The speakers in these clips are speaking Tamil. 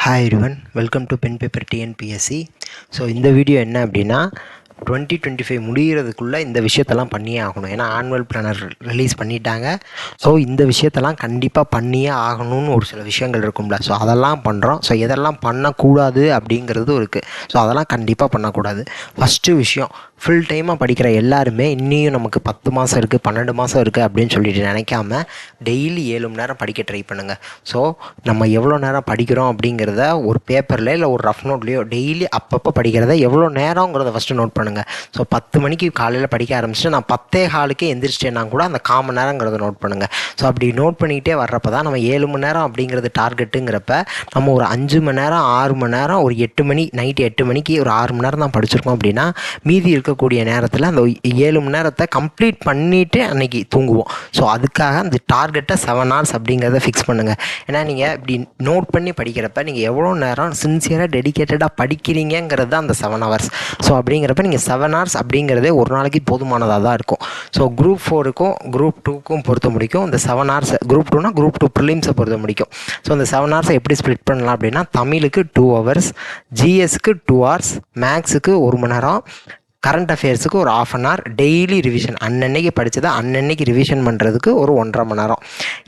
Hi everyone, welcome to Pen Paper TNPSC. So இந்த வீடியோ என்ன அப்படின்னா 2025 முடிகிறதுக்குள்ளே இந்த விஷயத்தெல்லாம் பண்ணியே ஆகணும். ஏன்னா ஆனுவல் பிளானர் ரிலீஸ் பண்ணிட்டாங்க. ஸோ இந்த விஷயத்தெல்லாம் கண்டிப்பாக பண்ணியே ஆகணும்னு ஒரு சில விஷயங்கள் இருக்கும்ல. ஸோ அதெல்லாம் பண்ணுறோம். ஸோ எதெல்லாம் பண்ணக்கூடாது அப்படிங்கிறதும் இருக்குது. ஸோ அதெல்லாம் கண்டிப்பாக பண்ணக்கூடாது. ஃபஸ்ட்டு விஷயம், ஃபுல் டைமாக படிக்கிற எல்லாருமே இன்னியும் நமக்கு 10 மாதம் இருக்குது 12 மாதம் இருக்குது அப்படின்னு சொல்லிட்டு நினைக்காம டெய்லி 7 மணி நேரம் படிக்க ட்ரை பண்ணுங்கள். ஸோ நம்ம எவ்வளோ நேரம் படிக்கிறோம் அப்படிங்கிறத ஒரு பேப்பரில் இல்லை ஒரு ரஃப் நோட்லேயோ டெய்லி அப்பப்போ படிக்கிறத எவ்வளோ நேரங்கிறத ஃபஸ்ட்டு நோட் பண்ணுங்கள். ஸோ 10 மணிக்கு காலையில் படிக்க ஆரம்பிச்சுட்டு நான் 10:15 எந்திரிச்சிட்டேன்னா கூட அந்த 1/4 மணி நேரங்கிறத நோட் பண்ணுங்கள். ஸோ அப்படி நோட் பண்ணிக்கிட்டே வர்றப்ப தான் நம்ம 7 மணி நேரம் அப்படிங்கிறது டார்கெட்டுங்கிறப்ப நம்ம ஒரு 5 மணி நேரம் 6 மணி நேரம் ஒரு 8 மணி நைட்டு 8 மணிக்கு ஒரு 6 மணி நேரம் தான் படிச்சிருக்கோம் அப்படின்னா மீதி இருக்கக்கூடிய நேரத்தில் அந்த 7 மணி நேரத்தை கம்ப்ளீட் பண்ணிவிட்டு அன்றைக்கி தூங்குவோம். ஸோ அதுக்காக அந்த டார்கெட்டை 7 hours அப்படிங்கிறத ஃபிக்ஸ் பண்ணுங்கள். ஏன்னா நீங்கள் இப்படி நோட் பண்ணி படிக்கிறப்ப நீங்கள் எவ்வளோ நேரம் சின்சியராக டெடிக்கேட்டடாக படிக்கிறீங்கிறது தான் அந்த 7 hours. ஸோ அப்படிங்கிறப்ப நீங்கள் 7 hours அப்படிங்கிறதே ஒரு நாளைக்கு போதுமானதாக தான் இருக்கும். ஸோ குரூப் 4க்கும் குரூப் 2க்கும் பொறுத்த முடிக்கும் இந்த 7 hours. குரூப் 2னா குரூப் 2 ப்ரிலிம்ஸை பொறுத்த முடிக்கும். ஸோ இந்த 7 hours எப்படி ஸ்ப்ளிட் பண்ணலாம் அப்படின்னா தமிழுக்கு 2 hours, ஜிஎஸ்க்கு 2 hours, மேக்ஸுக்கு 1 மணி நேரம், கரண்ட் அஃபேர்ஸுக்கு ஒரு 1/2 hour, டெய்லி ரிவிஷன் அன்னன்னைக்கு படித்ததை அன்னன்னைக்கு ரிவிஷன் பண்ணுறதுக்கு ஒரு 1.5 மணி நேரம்.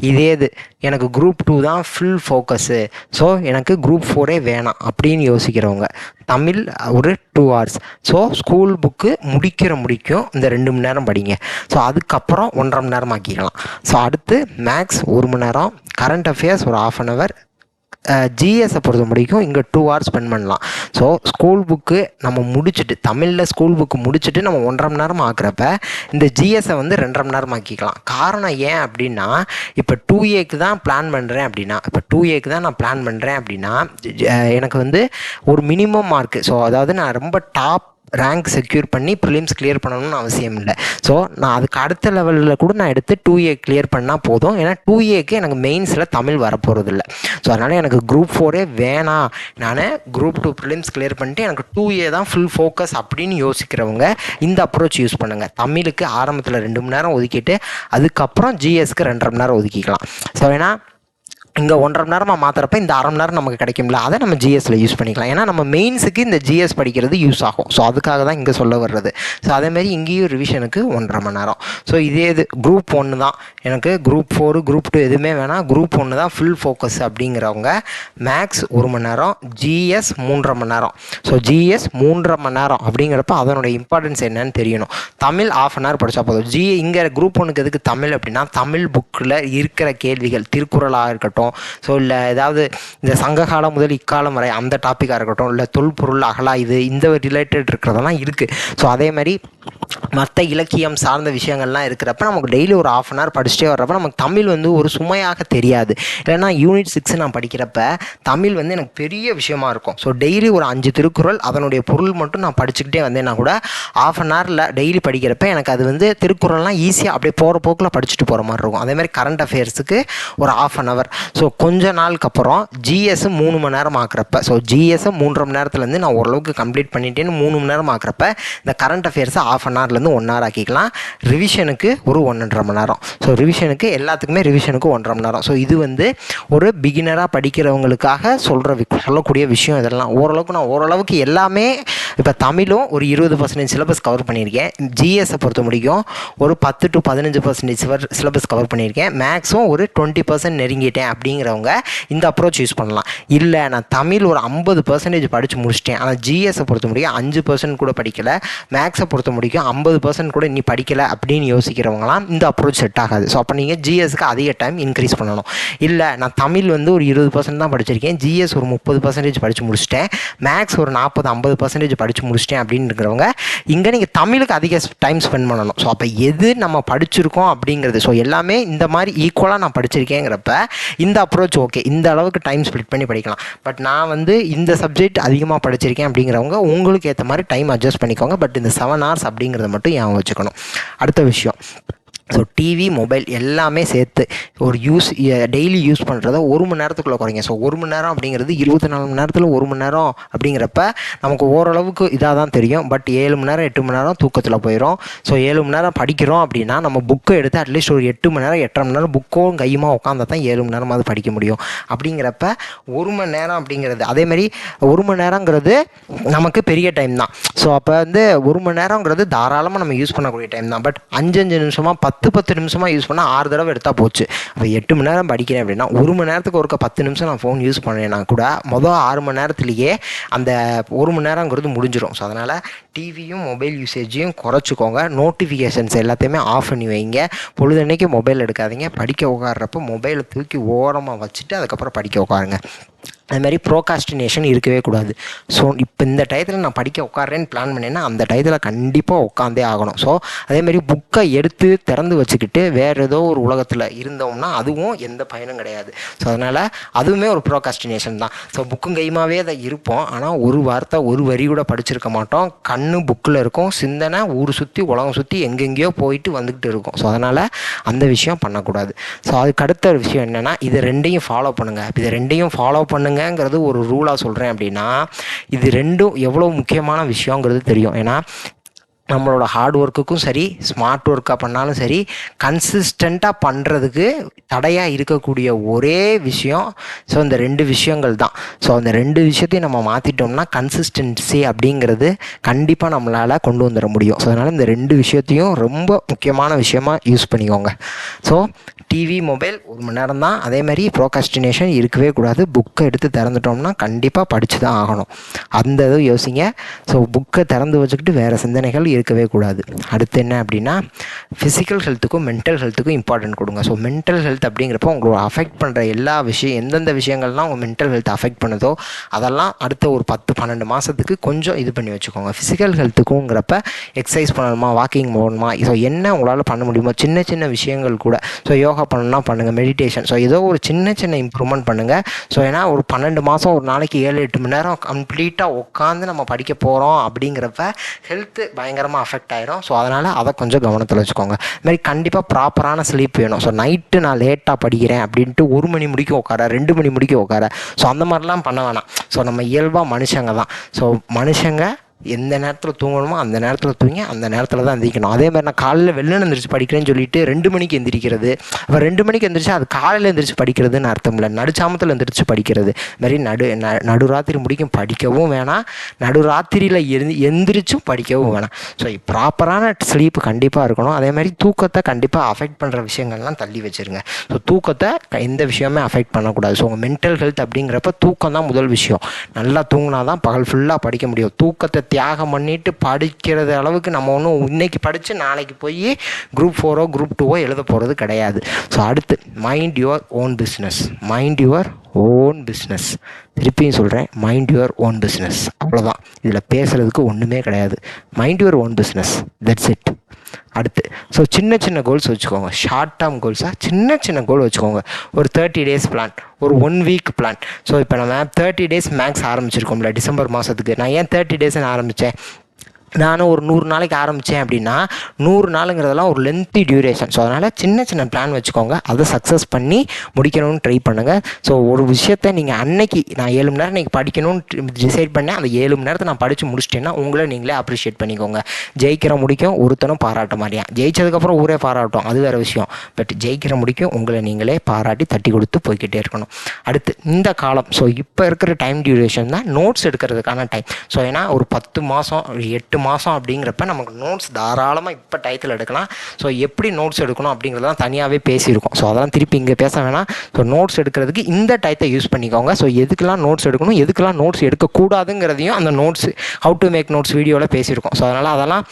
இது எனக்கு குரூப் 2 தான் ஃபுல் ஃபோக்கஸு, ஸோ எனக்கு குரூப் 4 வேணாம் அப்படின்னு யோசிக்கிறவங்க தமிழ் ஒரு 2 hours. ஸோ ஸ்கூல் புக்கு முடிக்கும் இந்த 2 மணி நேரம் படிங்க. ஸோ அதுக்கப்புறம் 1.5 மணி நேரம் ஆக்கிக்கலாம். ஸோ அடுத்து மேக்ஸ் 1 மணி நேரம், கரண்ட் அஃபேர்ஸ் ஒரு 1/2 hour, ஜிஎஸை பொறுத்த முடிக்கும் இங்கே 2 hours ஸ்பெண்ட் பண்ணலாம். ஸோ ஸ்கூல் புக்கு நம்ம முடிச்சுட்டு தமிழில் ஸ்கூல் புக்கு முடிச்சுட்டு நம்ம 1.5 மணி நேரம் ஆக்குறப்ப இந்த ஜிஎஸை வந்து 2.5 மணி நேரம் ஆக்கிக்கலாம். காரணம் ஏன் அப்படின்னா இப்போ 2Aக்கு தான் பிளான் பண்ணுறேன் அப்படின்னா எனக்கு வந்து ஒரு மினிமம் மார்க்கு. ஸோ அதாவது நான் ரொம்ப டாப் ரேங்க் செக்யூர் பண்ணி ப்ரிலிம்ஸ் கிளியர் பண்ணணும்னு அவசியம் இல்லை. ஸோ நான் அதுக்கு அடுத்த லெவலில் கூட நான் எடுத்து 2A கிளியர் பண்ணால் போதும். ஏன்னா 2Aக்கு எனக்கு மெயின்ஸில் தமிழ் வரப்போகிறது இல்லை. ஸோ அதனால் எனக்கு குரூப் 4 வேணாம், நான் குரூப் 2 ப்ரிலிம்ஸ் கிளியர் பண்ணிட்டு எனக்கு 2A தான் ஃபுல் ஃபோக்கஸ் அப்படின்னு யோசிக்கிறவங்க இந்த அப்ரோச் யூஸ் பண்ணுங்கள். தமிழுக்கு ஆரம்பத்தில் 2 மணி நேரம் ஒதுக்கிட்டு அதுக்கப்புறம் ஜிஎஸ்க்கு 2.5 மணி நேரம் ஒதுக்கிக்கலாம். ஸோ ஏன்னா இங்கே 1.5 மணி நேரமாக மாற்றுறப்ப இந்த 1/2 மணி நேரம் நமக்கு கிடைக்கும்ல, அதை நம்ம ஜிஎஸ்ல யூஸ் பண்ணிக்கலாம். ஏன்னா நம்ம மெயின்ஸுக்கு இந்த ஜிஎஸ் படிக்கிறது யூஸ் ஆகும். ஸோ அதுக்காக தான் இங்கே சொல்ல வர்றது. ஸோ அதேமாதிரி இங்கேயும் ரிவிஷனுக்கு 1.5 மணி நேரம். ஸோ இது குரூப் 1 தான், எனக்கு குரூப் 4 குரூப் 2 எதுவுமே வேணாம், குரூப் 1 தான் ஃபுல் ஃபோக்கஸ் அப்படிங்கிறவங்க மேக்ஸ் 1 மணி நேரம், ஜிஎஸ் 3.5 மணி நேரம். ஸோ ஜிஎஸ் 3.5 மணி நேரம் அப்படிங்கிறப்ப அதனோட இம்பார்ட்டன்ஸ் என்னன்னு தெரியணும். தமிழ் 1/2 hour படித்தா போதும். இங்கே குரூப் 1க்கு எதுக்கு தமிழ் அப்படின்னா தமிழ் புக்கில் இருக்கிற கேள்விகள் திருக்குறளாக இருக்கட்டும், ஸோ இல்லை ஏதாவது இந்த சங்ககாலம் முதல் இக்காலம் வரை அந்த டாப்பிக்காக இருக்கட்டும், இல்லை தொல்பொருள் அகலாய்வு இந்த ரிலேட்டட் இருக்கிறதெல்லாம் இருக்குது. ஸோ அதே மாதிரி மற்ற இலக்கியம் சார்ந்த விஷயங்கள்லாம் இருக்கிறப்ப நமக்கு டெய்லி ஒரு 1/2 hour படிச்சுட்டே வர்றப்ப நமக்கு தமிழ் வந்து ஒரு சுமையாக தெரியாது. இல்லைன்னா யூனிட் 6 நான் படிக்கிறப்ப தமிழ் வந்து எனக்கு பெரிய விஷயமா இருக்கும். ஸோ டெய்லி ஒரு 5 திருக்குறள் அதனுடைய பொருள் மட்டும் நான் படிச்சுக்கிட்டே வந்தேன்னா கூட 1/2 hourல டெய்லி படிக்கிறப்ப எனக்கு அது வந்து திருக்குறள்லாம் ஈஸியாக அப்படியே போகிற போக்கில் படிச்சுட்டு போகிற மாதிரி இருக்கும். அதேமாதிரி கரண்ட் அஃபேர்ஸுக்கு ஒரு 1/2 hour. ஸோ கொஞ்ச நாளுக்கு அப்புறம் ஜிஎஸ் 3 மணி நேரம் ஆக்குறப்ப, ஸோ ஜிஎஸ் 3.5 மணி நேரத்துலேருந்து நான் ஓரளவுக்கு கம்ப்ளீட் பண்ணிட்டேன்னு 3 மணி நேரம் ஆக்குறப்ப இந்த கரண்ட் அஃபேர்ஸை 1/2 hourலேருந்து 1 hour ஆக்கிக்கலாம். ரிவிஷனுக்கு ஒரு 1.5 மணி நேரம். ஸோ ரிவிஷனுக்கு எல்லாத்துக்குமே ரிவிஷனுக்கு 1.5 மணி நேரம். ஸோ இது வந்து ஒரு பிகினராக படிக்கிறவங்களுக்காக சொல்லக்கூடிய விஷயம். இதெல்லாம் ஓரளவுக்கு எல்லாமே இப்போ தமிழும் ஒரு 20% சிலபஸ் கவர் பண்ணியிருக்கேன். ஜிஎஸை பொறுத்த முடிக்கும் ஒரு 10 to 15% சிலபஸ் கவர் பண்ணியிருக்கேன். மேக்ஸும் ஒரு 20% நெருங்கிட்டேன் அப்படிங்கிறவங்க இந்த அப்ரோச் யூஸ் பண்ணலாம். இல்லை நான் தமிழ் ஒரு 50% படித்து முடிச்சிட்டேன், ஆனால் ஜிஎஸை பொறுத்த முடியும் 5% கூட படிக்கலை, மேக்ஸை பொறுத்த முடிக்கும் 50% கூட இன்னி படிக்கலை அப்படின்னு யோசிக்கிறவங்களாம் இந்த அப்ரோச் செட் ஆகாது. ஸோ அப்போ நீங்கள் ஜிஎஸ்க்கு அதிக டைம் இன்க்ரீஸ் பண்ணணும். இல்லை நான் தமிழ் வந்து ஒரு 20% தான் படிச்சிருக்கேன், ஜிஎஸ் ஒரு 30% படித்து முடிச்சிட்டேன், மேக்ஸ் ஒரு 40-50% படித்து முடிச்சிட்டேன் அப்படிங்கிறவங்க இங்கே நீங்கள் தமிழுக்கு அதிக டைம் ஸ்பெண்ட் பண்ணணும். ஸோ அப்போ எது நம்ம படிச்சிருக்கோம் அப்படிங்கிறது, ஸோ எல்லாமே இந்த மாதிரி ஈக்குவலாக நான் படிச்சிருக்கேங்கிறப்ப இந்த அப்ரோச் ஓகே, இந்த அளவுக்கு டைம் ஸ்ப்ளிட் பண்ணி படிக்கலாம். பட் நான் வந்து இந்த சப்ஜெக்ட் அதிகமாக படிச்சிருக்கேன் அப்படிங்கிறவங்க உங்களுக்கு ஏற்ற மாதிரி டைம் அட்ஜஸ்ட் பண்ணிக்கோங்க. பட் இந்த 7 hours அப்படிங்கிறத மட்டும் ஞாபகம் வச்சுக்கணும். அடுத்த விஷயம், ஸோ டிவி மொபைல் எல்லாமே சேர்த்து ஒரு டெய்லி யூஸ் பண்ணுறத 1 மணி நேரத்துக்குள்ளே குறைங்க. ஸோ 1 மணி நேரம் அப்படிங்கிறது 24 மணி நேரத்தில் 1 மணி நேரம் அப்படிங்கிறப்ப நமக்கு ஓரளவுக்கு இதாக தான் தெரியும். பட் 7 மணி நேரம் 8 மணி நேரம் தூக்கத்தில் போயிடும். ஸோ 7 மணி நேரம் படிக்கிறோம் அப்படின்னா நம்ம புக்கை எடுத்து அட்லீஸ்ட் ஒரு 8 மணி நேரம் 8.5 மணி நேரம் புக்கும் கையுமா உட்காந்தா தான் 7 மணி நேரமாவது படிக்க முடியும். அப்படிங்கிறப்ப 1 மணி நேரம் அப்படிங்கிறது அதேமாதிரி 1 மணி நேரங்கிறது நமக்கு பெரிய டைம் தான். ஸோ அப்போ 1 மணி நேரங்கிறது தாராளமாக நம்ம யூஸ் பண்ணக்கூடிய டைம் தான். பட் 5 நிமிஷமாக 10 நிமிஷமாக யூஸ் பண்ணால் 6 தடவை எடுத்தால் போச்சு. அப்போ 8 மணி நேரம் படிக்கிறேன் அப்படின்னா 1 மணி நேரத்துக்கு ஒருக்க 10 நிமிஷம் நான் ஃபோன் யூஸ் பண்ணேன்னா கூட மொதல் 6 மணி நேரத்துலேயே அந்த 1 மணி நேரங்கிறது முடிஞ்சிடும். ஸோ அதனால் டிவியும் மொபைல் யூசேஜையும் குறைச்சிக்கோங்க. நோட்டிஃபிகேஷன்ஸ் எல்லாத்தையுமே ஆஃப் பண்ணி வைங்க. பொழுதன்னைக்கு மொபைல் எடுக்காதீங்க. படிக்க உட்கார்றப்போ மொபைலை தூக்கி ஓரமாக வச்சுட்டு அதுக்கப்புறம் படிக்க உட்காருங்க. அதுமாதிரி ப்ரோகாஸ்டினேஷன் இருக்கவே கூடாது. ஸோ இப்போ இந்த டயத்தில் நான் படிக்க உட்காரேன்னு பிளான் பண்ணேன்னா அந்த டயத்தில் கண்டிப்பாக உட்காந்தே ஆகணும். ஸோ அதேமாதிரி புக்கை எடுத்து திறந்து வச்சுக்கிட்டு வேறு ஏதோ ஒரு உலகத்தில் இருந்தோம்னா அதுவும் எந்த பயனும் கிடையாது. ஸோ அதனால் அதுவுமே ஒரு ப்ரோகாஸ்டினேஷன் தான். ஸோ புக்கும் கையுமாவே அதை இருப்போம். ஆனால் ஒரு வார்த்தை ஒரு வரி கூட படிச்சிருக்க மாட்டோம். கண்ணு புக்கில் இருக்கும், சிந்தனை ஊர் சுற்றி உலகம் சுற்றி எங்கெங்கேயோ போயிட்டு வந்துக்கிட்டு இருக்கும். ஸோ அதனால் அந்த விஷயம் பண்ணக்கூடாது. ஸோ அதுக்கு அடுத்த ஒரு விஷயம் என்னென்னா இது ரெண்டையும் ஃபாலோ பண்ணுங்கள். இது ரெண்டையும் ஃபாலோ பண்ணுங்கிறது ஒரு ரூலாக சொல்கிறேன் அப்படின்னா இது ரெண்டும் எவ்வளோ முக்கியமான விஷயங்கிறது தெரியும். ஏன்னா நம்மளோட ஹார்ட் ஒர்க்குக்கும் சரி ஸ்மார்ட் ஒர்க்காக பண்ணாலும் சரி கன்சிஸ்டண்ட்டாக பண்ணுறதுக்கு தடையாக இருக்கக்கூடிய ஒரே விஷயம் ஸோ இந்த 2 விஷயங்கள் தான். ஸோ அந்த 2 விஷயத்தையும் நம்ம மாற்றிட்டோம்னா கன்சிஸ்டன்சி அப்படிங்கிறது கண்டிப்பாக நம்மளால் கொண்டு வந்துட முடியும். ஸோ அதனால் இந்த 2 விஷயத்தையும் ரொம்ப முக்கியமான விஷயமாக யூஸ் பண்ணிக்கோங்க. ஸோ டிவி மொபைல் 1 மணி நேரம் தான். அதேமாதிரி ப்ரோகாஸ்டினேஷன் இருக்கவே கூடாது. புக்கை எடுத்து திறந்துட்டோம்னா கண்டிப்பாக படித்து தான் ஆகணும். அந்த இது யோசிங்க. ஸோ புக்கை திறந்து வச்சுக்கிட்டு வேறு சிந்தனைகள் இருக்கவே கூடாது. அடுத்து என்ன அப்படின்னா ஃபிசிக்கல் ஹெல்த்துக்கும் மென்டல் ஹெல்த்துக்கும் இம்பார்ட்டன்ட் கொடுங்க. ஸோ மென்டல் ஹெல்த் அப்படிங்கிறப்போ உங்களோட அஃபெக்ட் பண்ணுற எல்லா எந்தெந்த விஷயங்கள்லாம் உங்கள் மென்டல் ஹெல்த் அஃபெக்ட் பண்ணுதோ அதெல்லாம் அடுத்த ஒரு 10-12 மாதத்துக்கு கொஞ்சம் இது பண்ணி வச்சுக்கோங்க. ஃபிசிக்கல் ஹெல்த்துக்குங்கிறப்ப எக்ஸசைஸ் பண்ணணுமா, வாக்கிங் போகணுமா, ஸோ என்ன உங்களால் பண்ண முடியுமோ சின்ன சின்ன விஷயங்கள் கூட. ஸோ யோகா பண்ணணும்னா பண்ணுங்கள், மெடிடேஷன். ஸோ ஏதோ ஒரு சின்ன சின்ன இம்ப்ரூவ்மெண்ட் பண்ணுங்கள். ஸோ ஏன்னா ஒரு 12 மாதம் ஒரு நாளைக்கு 7-8 மணி நேரம் கம்ப்ளீட்டாக உட்காந்து நம்ம படிக்க போகிறோம் அப்படிங்கிறப்ப ஹெல்த்து பயங்கரமாக அஃபெக்ட் ஆகிடும். ஸோ அதனால் அதை கொஞ்சம் கவனத்தில் வச்சுக்கோங்க. இதுமாதிரி கண்டிப்பாக ப்ராப்பரான ஸ்லீப் வேணும். ஸோ நைட்டு நான் லேட்டாக படிக்கிறேன் அப்படின்ட்டு 1 மணி முடிக்க உட்கார 2 மணி முடிக்க உட்கார ஸோ அந்த மாதிரிலாம் பண்ண வேணாம். ஸோ நம்ம இயல்பாக மனுஷங்க தான். ஸோ மனுஷங்க எந்த நேரத்தில் தூங்கணுமோ அந்த நேரத்தில் தூங்கி அந்த நேரத்தில் தான் எந்திரிக்கணும். அதே மாதிரி நான் காலையில் வெள்ளன எந்திரிச்சு படிக்கிறேன்னு சொல்லிட்டு 2 மணிக்கு எந்திரிக்கிறது, அப்போ 2 மணிக்கு எந்திரிச்சா அது காலையில் எந்திரிச்சு படிக்கிறதுன்னு அர்த்தம் இல்லை. நடுச்சாமத்தில் எந்திரிச்சு படிக்கிறது மாதிரி நடுராத்திரி முடிக்கும் படிக்கவும் வேணாம், நடுராத்திரியில் எந்திரிச்சும் படிக்கவும் வேணாம். ஸோ ப்ராப்பரான ஸ்லீப்பு கண்டிப்பாக இருக்கணும். அதே மாதிரி தூக்கத்தை கண்டிப்பாக அஃபெக்ட் பண்ணுற விஷயங்கள்லாம் தள்ளி வச்சுருங்க. ஸோ தூக்கத்தை எந்த விஷயமே அஃபெக்ட் பண்ணக்கூடாது. ஸோ உங்கள் மென்டல் ஹெல்த் அப்படிங்கிறப்ப தூக்கம் தான் முதல் விஷயம். நல்லா தூங்கினா தான் பகல் ஃபுல்லாக படிக்க முடியும். தூக்கத்தை தியாகம் பண்ணிட்டு படிக்கிறது அளவுக்கு நம்ம ஒன்றும் இன்னைக்கு படித்து நாளைக்கு போய் Group 4 Group 2 எழுத போகிறது கிடையாது. ஸோ அடுத்து mind your own business. Mind your own business. திருப்பியும் சொல்கிறேன், மைண்ட் யுவர் ஓன் பிஸ்னஸ். அவ்வளோதான், இதில் பேசுகிறதுக்கு ஒன்றுமே கிடையாது. Mind your own business, that's it. அடுத்து ஸோ சின்ன சின்ன கோல்ஸ் வச்சுக்கோங்க. ஷார்ட் டேர்ம் கோல்ஸாக சின்ன சின்ன கோல் வச்சுக்கோங்க. ஒரு 30 days பிளான், ஒரு 1 week பிளான். ஸோ இப்போ நம்ம 30 days மேக்ஸ் ஆரம்பிச்சிருக்கோம்ல டிசம்பர் மாதத்துக்கு. நான் ஏன் 30 daysன்னு ஆரம்பித்தேன்? நானும் ஒரு 100 நாளைக்கு ஆரம்பித்தேன் அப்படின்னா 100 நாளுங்கிறதெல்லாம் ஒரு லென்த்தி டியூரேஷன். ஸோ அதனால் சின்ன சின்ன பிளான் வச்சுக்கோங்க. அதை சக்ஸஸ் பண்ணி முடிக்கணும்னு ட்ரை பண்ணுங்கள். ஸோ ஒரு விஷயத்தை நீங்கள் அன்னைக்கு நான் 7 மணி நேரம் இன்றைக்கி படிக்கணும்னு டிசைட் பண்ணேன், அந்த 7 மணி நேரத்தை நான் படித்து முடிச்சிட்டேன்னா உங்களை நீங்களே அப்ரிஷியேட் பண்ணிக்கோங்க. ஜெயிக்கிற முடிக்கும் ஒருத்தனும் பாராட்ட மாதிரியா, ஜெயிச்சதுக்கப்புறம் ஊரே பாராட்டும், அது வேறு விஷயம். பட் ஜெயிக்கிற முடிக்கும் உங்களை நீங்களே பாராட்டி தட்டி கொடுத்து போய்கிட்டே இருக்கணும். அடுத்து இந்த காலம், ஸோ இப்போ இருக்கிற டைம் டியூரேஷன் தான் நோட்ஸ் எடுக்கிறதுக்கான டைம். ஸோ ஏன்னா ஒரு 10 மாதம் 8 மாதம் அப்படிங்கிறப்ப நமக்கு நோட்ஸ் தாராளமாக இப்போ டயத்தில் எடுக்கலாம். ஸோ எப்படி நோட்ஸ் எடுக்கணும் அப்படிங்கிறதெல்லாம் தனியாகவே பேசியிருக்கோம். ஸோ அதெல்லாம் திருப்பி இங்கே பேச வேணாம். ஸோ நோட்ஸ் எடுக்கிறதுக்கு இந்த டயத்தை யூஸ் பண்ணிக்கோங்க. ஸோ எதுக்கெல்லாம் நோட்ஸ் எடுக்கணும், எதுக்கெல்லாம் நோட்ஸ் எடுக்கக்கூடாதுங்கிறதையும் அந்த notes how to make notes வீடியோவில் பேசியிருக்கோம். ஸோ அதனால் அதெல்லாம்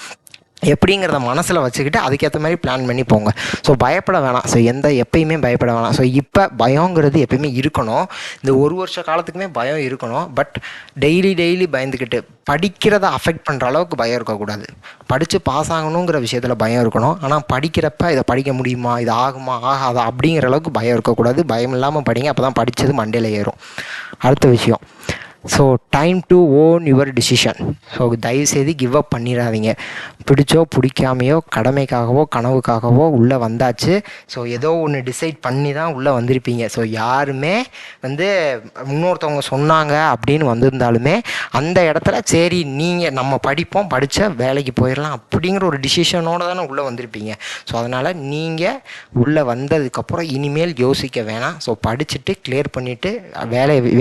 எப்படிங்கிறத மனசில் வச்சுக்கிட்டு அதுக்கேற்ற மாதிரி பிளான் பண்ணி போங்க. ஸோ பயப்பட வேணாம். ஸோ எப்பயுமே பயப்பட வேணாம். ஸோ இப்போ பயங்கிறது எப்பயுமே இருக்கணும். இந்த 1 வருஷ காலத்துக்குமே பயம் இருக்கணும். பட் டெய்லி பயந்துக்கிட்டு படிக்கிறத அஃபெக்ட் பண்ணுற அளவுக்கு பயம் இருக்கக்கூடாது. படித்து பாஸ் ஆகணுங்கிற விஷயத்தில் பயம் இருக்கணும். ஆனால் படிக்கிறப்ப இதை படிக்க முடியுமா, இது ஆகுமா ஆகாதா அப்படிங்கிற அளவுக்கு பயம் இருக்கக்கூடாது. பயம் இல்லாமல் படிங்க, அப்போ தான் படித்தது மண்டையில் ஏறும். அடுத்த விஷயம், so time to own your decision. So தயவுசெய்து கிவ் அப் பண்ணிடாதீங்க. பிடிச்சோ பிடிக்காமையோ கடமைக்காகவோ கனவுக்காகவோ உள்ளே வந்தாச்சு. ஸோ ஏதோ ஒன்று டிசைட் பண்ணி தான் உள்ளே வந்திருப்பீங்க. ஸோ யாருமே வந்து இன்னொருத்தவங்க சொன்னாங்க அப்படின்னு வந்திருந்தாலுமே அந்த இடத்துல சரி நீங்கள் நம்ம படிப்போம், படித்த வேலைக்கு போயிடலாம் அப்படிங்கிற ஒரு டிசிஷனோடு தானே உள்ளே வந்திருப்பீங்க. ஸோ அதனால் நீங்கள் உள்ளே வந்ததுக்கப்புறம் இனிமேல் யோசிக்க வேணாம். ஸோ படிச்சுட்டு கிளியர் பண்ணிவிட்டு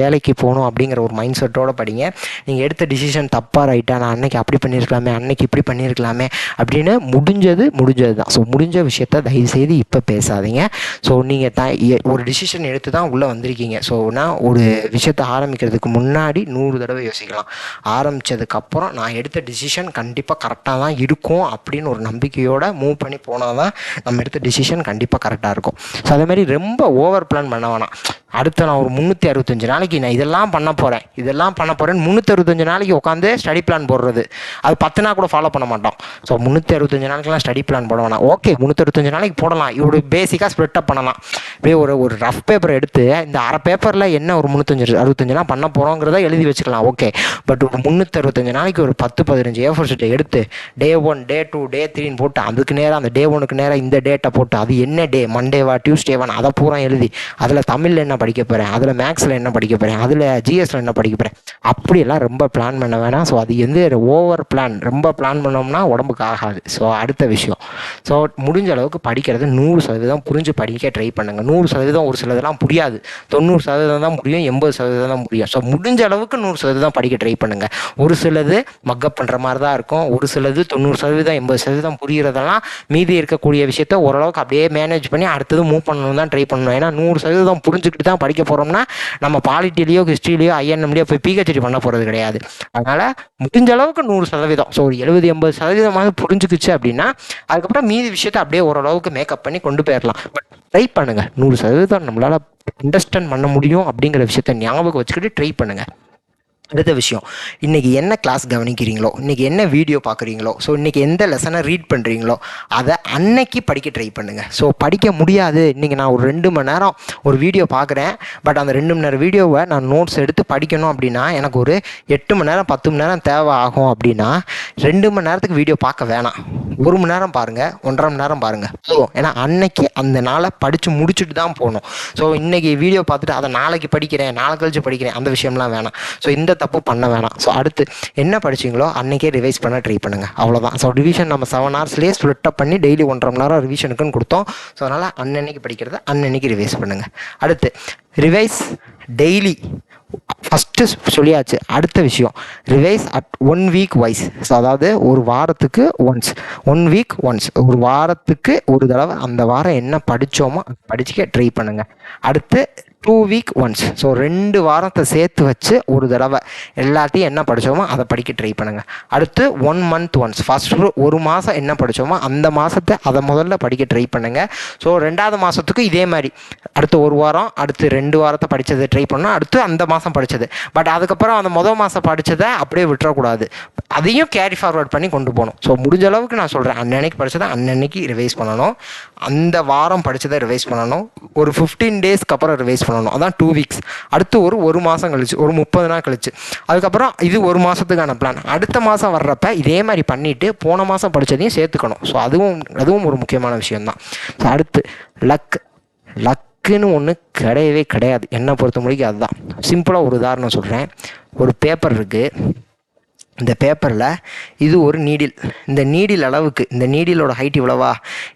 வேலைக்கு போகணும் அப்படிங்கிற ஒரு மைண்ட் செட்டோடு படிங்க. நீங்கள் எடுத்த டிசிஷன் தப்பாக ரைட்டா, நான் அன்னைக்கு அப்படி பண்ணியிருக்கலாமே, அன்னைக்கு இப்படி பண்ணியிருக்கலாமே அப்படின்னு முடிஞ்சது தான். ஸோ முடிஞ்ச விஷயத்த தயவுசெய்து இப்போ பேசாதீங்க. ஸோ நீங்கள் ஒரு டிசிஷன் எடுத்து தான் உள்ளே வந்திருக்கீங்க. ஸோ நான் ஒரு விஷயத்தை ஆரம்பிக்கிறதுக்கு முன்னாடி 100 தடவை யோசிக்கலாம். ஆரம்பித்ததுக்கப்புறம் நான் எடுத்த டிசிஷன் கண்டிப்பாக கரெக்டாக தான் இருக்கும் அப்படின்னு ஒரு நம்பிக்கையோடு மூவ் பண்ணி போனால் தான் நம்ம எடுத்த டிசிஷன் கண்டிப்பாக கரெக்டாக இருக்கும். ஸோ அதேமாதிரி ரொம்ப ஓவர் பிளான் பண்ண வேணாம். அடுத்த நான் ஒரு 365 நாளைக்கு நான் இதெல்லாம் பண்ண போகிறேன் 365 நாளைக்கு உட்காந்து ஸ்டடி பிளான் போடுறது, அது 10 நாள் கூட ஃபாலோ பண்ண மாட்டோம். ஸோ 365 நாளைக்குலாம் ஸ்டடி பிளான் போட வேணாம். ஓகே 365 நாளைக்கு போடலாம், இப்படி பேசிக்காக ஸ்ப்ளிட் அப் பண்ணலாம். இப்படியே ஒரு ரஃப் பேப்பர் எடுத்து இந்த அரை பேப்பரில் என்ன ஒரு 365 நாள் பண்ண போகிறோங்கிறத எழுதி வச்சுக்கலாம். ஓகே, பட் ஒரு 365 நாளைக்கு ஒரு 10-15 A4 ஷீட்டை எடுத்து Day 1 Day 2 Day 3ன்னு போட்டு அதுக்கு நேரம் அந்த Day 1க்கு நேரம் இந்த டேட்டை போட்டு அது என்ன டே, மண்டேவா டியூஸ்டேவான்னு அதை பூரா எழுதி அதில் தமிழில் என்ன படிக்க போகிறேன், அதில் மேக்ஸில் என்ன படிக்க போகிறேன், அதில் ஜிஎஸ்ல என்ன படிக்க போகிறேன், அப்படியெல்லாம் ரொம்ப பிளான் பண்ண வேணாம். ஸோ அது ஓவர் பிளான், ரொம்ப பிளான் பண்ணோம்னா உடம்புக்கு ஆகாது. ஸோ அடுத்த விஷயம், ஸோ முடிஞ்ச அளவுக்கு படிக்கிறது 100% புரிஞ்சு படிக்க ட்ரை பண்ணுங்கள். 100% ஒரு சிலதெல்லாம் புரியாது, 90% தான் புரியும், 80% தான் புரியும். ஸோ முடிஞ்ச அளவுக்கு 100% படிக்க ட்ரை பண்ணுங்கள். ஒரு சிலது மக்கப் பண்ணுற மாதிரி தான் இருக்கும், ஒரு சிலது 90% 80% புரிகிறதெல்லாம் மீதி இருக்கக்கூடிய விஷயத்த ஓரளவுக்கு அப்படியே மேனேஜ் பண்ணி அடுத்தது மூவ் பண்ணணும் தான் ட்ரை பண்ணணும். ஏன்னா 100% புரிஞ்சுக்கிட்டு தான் படிக்க போகிறோம்னா நம்ம பாலிட்டிலையோ ஹிஸ்ட்ரிலையோ ஐஎன்எம்லையோ போய் பிஹெச்டி பண்ண போகிறது கிடையாது. அதனால் முடிஞ்ச அளவுக்கு 100%, ஸோ ஒரு 70-80% புரிஞ்சுக்கிச்சு அப்படின்னா அதுக்கப்புறம் மீதி விஷயத்தை அப்படியே ஓரளவுக்கு மேக்கப் பண்ணி கொண்டு போயிடலாம். பட் ட்ரை பண்ணுங்கள். 100% நம்மளால் அண்டர்ஸ்டாண்ட் பண்ண முடியும் அப்படிங்கிற விஷயத்த ஞாபகம் வச்சுக்கிட்டு ட்ரை பண்ணுங்கள். அடுத்த விஷயம், இன்றைக்கி என்ன கிளாஸ் கவனிக்கிறீங்களோ, இன்றைக்கி என்ன வீடியோ பார்க்குறீங்களோ, ஸோ இன்றைக்கி எந்த லெசனை ரீட் பண்ணுறீங்களோ அதை அன்னைக்கு படிக்க ட்ரை பண்ணுங்கள். ஸோ படிக்க முடியாது, இன்றைக்கி நான் ஒரு 2 மணி நேரம் ஒரு வீடியோ பார்க்குறேன், பட் அந்த 2 மணி நேரம் வீடியோவை நான் நோட்ஸ் எடுத்து படிக்கணும் அப்படின்னா எனக்கு ஒரு 8 மணி நேரம் 10 மணி நேரம் தேவை ஆகும். அப்படின்னா 2 மணி நேரத்துக்கு வீடியோ பார்க்க வேணாம், 1 மணி நேரம் பாருங்கள், 1.5 மணி நேரம் பாருங்கள் போதும். ஏன்னா அன்னைக்கு அந்த நாளை படித்து முடிச்சுட்டு தான் போகணும். ஸோ இன்றைக்கி வீடியோ பார்த்துட்டு அதை நாளைக்கு படிக்கிறேன், நாளை கழிச்சு படிக்கிறேன், அந்த விஷயம்லாம் வேணாம். ஸோ இந்த தப்பு பண்ண வேணாம். ஸோ அடுத்து என்ன படிச்சிங்களோ அன்றைக்கே ரிவைஸ் பண்ண ட்ரை பண்ணுங்கள், அவ்வளோதான். ஸோ ரிவிஷன் நம்ம 7 ஹவர்ஸ்லேயே ஸ்ப்ளிட் அப் பண்ணி டெய்லி 1.5 மணி நேரம் ரிவிஷனுக்குன்னு கொடுத்தோம். ஸோ அதனால் அன்னன்னைக்கு படிக்கிறத அன்னன்னைக்கு ரிவைஸ் பண்ணுங்கள். அடுத்து ரிவைஸ் டெய்லி, ஃபஸ்ட்டு சொல்லியாச்சு. அடுத்த விஷயம், revise at 1 week wise. So அதாவது ஒரு வாரத்துக்கு ஒன்ஸ், 1 வீக் ஒன்ஸ், ஒரு வாரத்துக்கு ஒரு தடவை அந்த வாரம் என்ன படித்தோமோ படிச்சுக்க ட்ரை பண்ணுங்கள். அடுத்து 2 வீக் ஒன்ஸ், ஸோ 2 வாரத்தை சேர்த்து வச்சு ஒரு தடவை எல்லாத்தையும் என்ன படித்தோமோ அதை படிக்க ட்ரை பண்ணுங்கள். அடுத்து 1 மந்த் ஒன்ஸ், ஃபஸ்ட்டு ஒரு மாதம் என்ன படித்தோமோ அந்த மாதத்தை அதை முதல்ல படிக்க ட்ரை பண்ணுங்கள். ஸோ 2வது மாதத்துக்கு இதே மாதிரி அடுத்து 1 வாரம், அடுத்து 2 வாரத்தை படித்ததை ட்ரை பண்ணணும், அடுத்து அந்த மாதம் படித்தது. பட் அதுக்கப்புறம் அந்த மாதம் படித்ததை அப்படியே விட்டுறக்கூடாது, அதையும் கேரி ஃபார்வர்ட் பண்ணி கொண்டு போகணும். ஸோ முடிஞ்ச அளவுக்கு நான் சொல்கிறேன், அன்னன்னைக்கு படித்ததை அன்னன்னைக்கு ரிவைஸ் பண்ணணும், அந்த வாரம் படித்ததை ரிவைஸ் பண்ணணும், ஒரு 15 டேஸ்க்கு அப்புறம் ரிவைஸ் பண்ணணும், அதான் 2 வீக்ஸ். அடுத்து ஒரு மாதம் கழிச்சு, ஒரு 30 நாள் கழிச்சு, அதுக்கப்புறம் இது 1 மாதத்துக்கான பிளான். அடுத்த மாதம் வர்றப்ப இதே மாதிரி பண்ணிவிட்டு போன மாதம் படித்ததையும் சேர்த்துக்கணும். ஸோ அதுவும் ஒரு முக்கியமான விஷயம்தான். ஸோ அடுத்து லக்குன்னு ஒன்று கிடையவே கிடையாது, என்னை பொறுத்த முடிக்கும் அதுதான். சிம்பிளாக ஒரு உதாரணம் சொல்கிறேன். ஒரு பேப்பர் இருக்குது, இந்த பேப்பரில் இது ஒரு நீடில், இந்த நீடில் அளவுக்கு, இந்த நீடிலோட ஹைட் இவ்வளவா,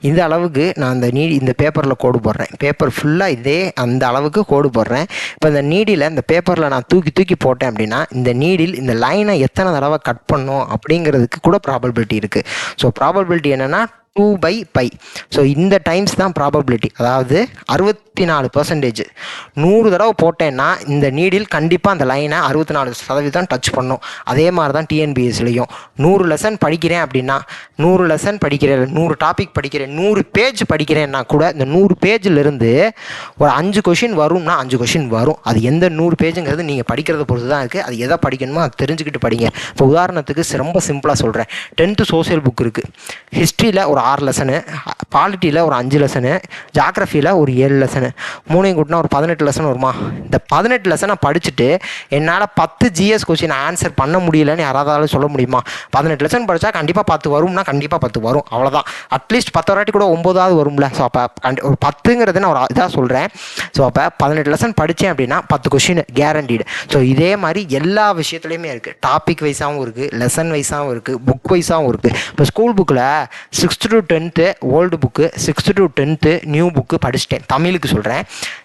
இந்த அளவுக்கு நான் இந்த பேப்பரில் கோடு போடுறேன், பேப்பர் ஃபுல்லாக இதே அந்த அளவுக்கு கோடு போடுறேன். இப்போ இந்த நீடில் இந்த பேப்பரில் நான் தூக்கி போட்டேன் அப்படின்னா இந்த நீடில் இந்த லைனை எத்தனை தடவை கட் பண்ணும் அப்படிங்கிறதுக்கு கூட ப்ராபபிலிட்டி இருக்குது. ஸோ ப்ராபபிலிட்டி என்னென்னா 2/π. ஸோ இந்த டைம்ஸ் தான் ப்ராபபிலிட்டி, அதாவது 64%. 100 தடவை போட்டேன்னா இந்த நீடில் கண்டிப்பாக அந்த லைனை 64% டச் பண்ணும். அதே மாதிரி தான் டிஎன்பிஎஸ்லையும் 100 லெசன் படிக்கிறேன் அப்படின்னா 100 லெசன் படிக்கிறேன், 100 டாபிக் படிக்கிறேன், 100 பேஜ் படிக்கிறேன்னா கூட இந்த 100 பேஜிலிருந்து ஒரு 5 கொஷின் வரும்னா 5 கொஷின் வரும். அது எந்த 100 பேஜுங்கிறது நீங்கள் படிக்கிறத பொறுத்து தான் இருக்குது. அது எதை படிக்கணுமோ அது தெரிஞ்சுக்கிட்டு படிங்க. இப்போ உதாரணத்துக்கு ரொம்ப சிம்பிளாக சொல்கிறேன், 10th சோசியல் புக் இருக்குது, ஹிஸ்ட்ரியில் ஒரு ஒரு 6 லெசனு, பாலிட்டியில் ஒரு 5 லெசனு, ஜாகிரஃபியில் ஒரு 7 லெசனு, மூணையும் கூட்டினா ஒரு 18 லெசன் வருமா? இந்த 18 லெசனை படிச்சுட்டு என்னால் 10 ஜிஎஸ் கொஸ்டின் ஆன்சர் பண்ண முடியலன்னு யாராவது சொல்ல முடியுமா? 18 லெசன் படித்தா கண்டிப்பாக 10 வரும்னா கண்டிப்பாக 10 வரும், அவ்வளோதான். அட்லீஸ்ட் 10 வாட்டி கூட 9வது வரும்ல. ஸோ அப்போ ஒரு 10ங்கிறது நான் ஒரு இதாக சொல்கிறேன். ஸோ அப்போ 18 லெசன் படித்தேன் அப்படின்னா 10 கொஸ்டின் கேரண்டீடு. ஸோ இதே மாதிரி எல்லா விஷயத்துலையுமே இருக்குது. டாபிக் வைஸாகவும் இருக்குது, லெசன் வைஸாகவும் இருக்குது, புக் வைஸாகவும் இருக்குது. இப்போ ஸ்கூல் புக்கில் 6th to 10th old book, 6th to 10th new book படிச்சிட்டேன். தமிழுக்கு சொல்கிறேன்,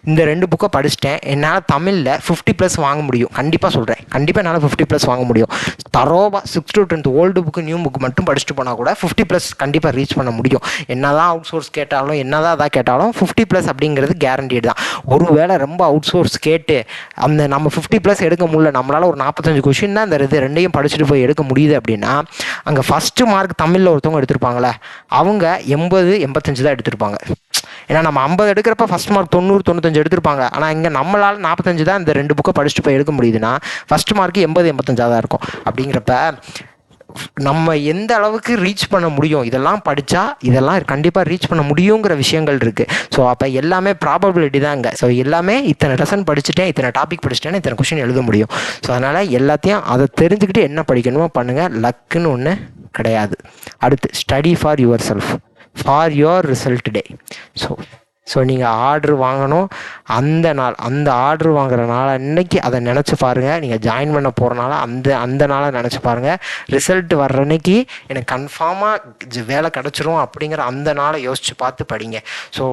இந்த 2 புக்கை படிச்சிட்டேன். என்னால் தமிழில் 50+ வாங்க முடியும், கண்டிப்பாக சொல்கிறேன். கண்டிப்பாக என்னால் 50+ வாங்க முடியும். தரோவா 6th to 10th old book new book மட்டும் படிச்சுட்டு போனால் கூட 50+ கண்டிப்பாக ரீச் பண்ண முடியும். என்னதான் அவுட் சோர்ஸ் கேட்டாலும், என்னதான் அதாக கேட்டாலும் 50+ அப்படிங்கிறது கேரண்டீடு தான். ஒருவேளை ரொம்ப அவுட் சோர்ஸ் கேட்டு அந்த நம்ம 50+ எடுக்க முடியல, நம்மளால் ஒரு 45 கொஷின் தான் இந்த ரெண்டையும் படிச்சுட்டு போய் எடுக்க முடியுது அப்படின்னா, அங்கே ஃபஸ்ட்டு மார்க் தமிழில் ஒருத்தவங்க எடுத்திருப்பாங்களே, அவங்க 80, 85 தான் எடுத்திருப்பாங்க. ஏன்னா நம்ம 50 எடுக்கிறப்ப ஃபஸ்ட் மார்க் 90, 95 எடுத்திருப்பாங்க. ஆனால் இங்கே நம்மளால் 45 தான் இந்த 2 புக்கை படிச்சுட்டு போய் எடுக்க முடியுதுன்னா ஃபஸ்ட் மார்க்கு 80, 85 தான் இருக்கும். அப்படிங்கிறப்ப நம்ம எந்த அளவுக்கு ரீச் பண்ண முடியும், இதெல்லாம் படித்தா இதெல்லாம் கண்டிப்பாக ரீச் பண்ண முடியுங்கிற விஷயங்கள் இருக்குது. ஸோ அப்போ எல்லாமே ப்ராபபிலிட்டி தாங்க. ஸோ எல்லாமே இத்தனை லெசன் படிச்சுட்டேன், இத்தனை டாபிக் படிச்சுட்டேன்னு இத்தனை கொஷின் எழுத முடியும். ஸோ அதனால் எல்லாத்தையும் அதை தெரிஞ்சுக்கிட்டு என்ன படிக்கணுமோ பண்ணுங்கள். லக்குன்னு ஒன்று கிடையாது. அடுத்து study for your self, for your result day. So நீங்கள் ஆர்டர் வாங்கணும், அந்த ஆர்டர் வாங்குற நாள் அன்னைக்கு அதை நினச்சி பாருங்கள். நீங்கள் ஜாயின் பண்ண போகிறனால அந்த நாளை நினச்சி பாருங்கள். ரிசல்ட் வர்ற அன்னைக்கு எனக்கு கன்ஃபார்மாக வேலை கிடச்சிரும் அப்படிங்கிற அந்த நாளை யோசித்து பார்த்து படிங்க. ஸோ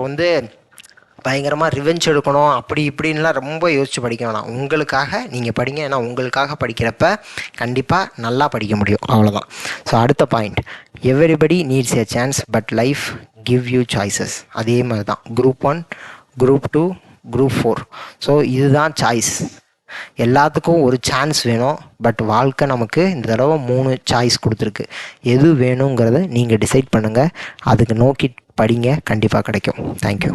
பயங்கரமாக ரிவெஞ்ச் எடுக்கணும் அப்படி இப்படின்லாம் ரொம்ப யோசித்து படிக்க வேணாம். உங்களுக்காக நீங்கள் படிங்க. ஏன்னா உங்களுக்காக படிக்கிறப்ப கண்டிப்பாக நல்லா படிக்க முடியும், அவ்வளோதான். ஸோ அடுத்த point, everybody needs a chance but life give you choices. அதே மாதிரி தான் Group 1, Group 2, Group 4. ஸோ இதுதான் சாய்ஸ். எல்லாத்துக்கும் ஒரு சான்ஸ் வேணும். பட் வாழ்க்கை நமக்கு இந்த தடவை 3 சாய்ஸ் கொடுத்துருக்கு. எது வேணுங்கிறத நீங்கள் டிசைட் பண்ணுங்கள். அதுக்கு நோக்கி படிங்க, கண்டிப்பாக கிடைக்கும். தேங்க்யூ.